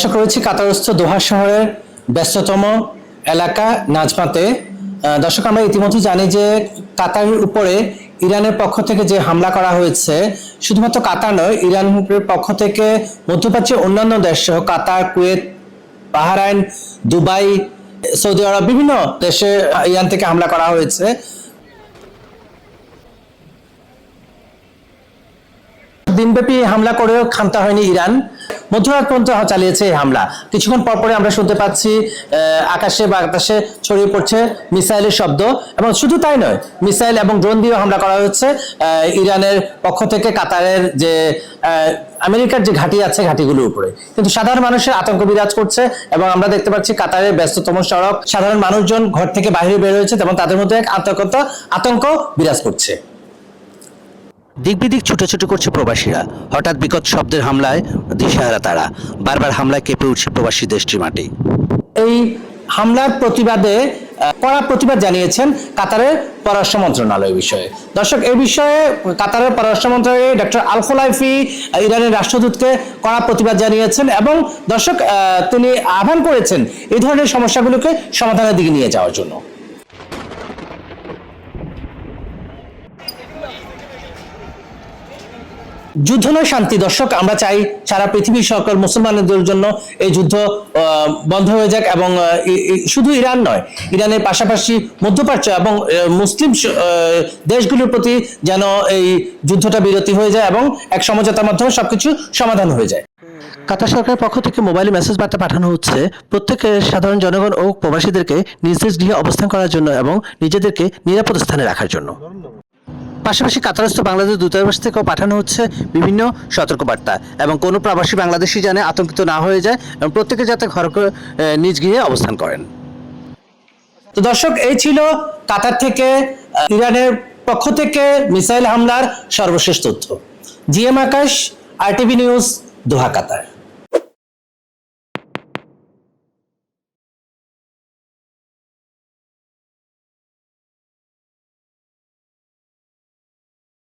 দর্শক, রয়েছে কাতারস্থ দোহা শহরের ব্যস্ততম এলাকা নাজমাতে। দর্শক, আমরা ইতিমধ্যে জানি যে কাতারের উপরে ইরানের পক্ষ থেকে যে হামলা করা হয়েছে, শুধুমাত্র কাতার নয়, ইরানের পক্ষ থেকে মধ্যপ্রাচ্যের অন্যান্য দেশ সহ কাতার, কুয়েত, বাহরাইন, দুবাই, সৌদি আরব, বিভিন্ন দেশে ইরান থেকে হামলা করা হয়েছে। দিনব্যাপী হামলা করেও ক্ষান্ত হয়নি ইরান, মধ্যরাত পর্যন্ত চালিয়েছে এই হামলা। কিছুক্ষণ পরপরই আমরা শুনতে পাচ্ছি আকাশে বাতাসে ছড়িয়ে পড়ছে মিসাইলের শব্দ, এবং শুধু তাই নয়, মিসাইল এবং ড্রোন দিয়েও হামলা করা হচ্ছে ইরানের পক্ষ থেকে কাতারের যে আমেরিকার যে ঘাঁটি আছে ঘাঁটিগুলোর উপরে। কিন্তু সাধারণ মানুষের আতঙ্ক বিরাজ করছে, এবং আমরা দেখতে পাচ্ছি কাতারের ব্যস্ততম সড়ক, সাধারণ মানুষজন ঘর থেকে বাইরে বের হয়েছে এবং তাদের মধ্যে এক আতঙ্ক বিরাজ করছে। দিক বিদিক ছুটোছুটি করছে প্রবাসীরা। হঠাৎ বিকট শব্দের হামলায় দিশেহারা তারা। বারবার হামলায় কেঁপে উঠছে প্রবাসী দেশটির মাটি। এই হামলার প্রতিবাদে কড়া প্রতিবাদ জানিয়েছেন কাতারের পররাষ্ট্র মন্ত্রণালয় বিষয়ে। দর্শক, এই বিষয়ে কাতারের পররাষ্ট্র মন্ত্রণালয় ডক্টর আল খোলাইফি ইরানের রাষ্ট্রদূতকে কড়া প্রতিবাদ জানিয়েছেন, এবং দর্শক, তিনি আহ্বান করেছেন এই ধরনের সমস্যাগুলোকে সমাধানের দিকে নিয়ে যাওয়ার জন্য। যুদ্ধ নয় শান্তি। দর্শক, আমরা চাই সারা পৃথিবীর সকল মুসলমানদের জন্য এই যুদ্ধ বন্ধ হয়ে যাক, এবং শুধু ইরান নয়, ইরানের পাশাপাশি মধ্যপ্রাচ্য এবং মুসলিম দেশগুলোর প্রতি যেন এই যুদ্ধটা বিরতি হয়ে যায় এবং এক সমঝোতার মাধ্যমে সবকিছু সমাধান হয়ে যায়। কাতার সরকারের পক্ষ থেকে মোবাইলে মেসেজ বার্তা পাঠানো হচ্ছে প্রত্যেকের সাধারণ জনগণ ও প্রবাসীদেরকে নিজ নিজ গৃহে অবস্থান করার জন্য এবং নিজেদেরকে নিরাপদ স্থানে রাখার জন্য। পাশাপাশি কাতারস্থ বাংলাদেশ দূতাবাস থেকেও পাঠানো হচ্ছে বিভিন্ন সতর্কবার্তা, এবং কোনো প্রবাসী বাংলাদেশি যেন আতঙ্কিত না হয়ে যায় এবং প্রত্যেকে যাতে ঘর নিজ গৃহে অবস্থান করেন। তো দর্শক, এই ছিল কাতার থেকে ইরানের পক্ষ থেকে মিসাইল হামলার সর্বশেষ তথ্য। জিএম আকাশ, RTV নিউজ, দোহা, কাতার।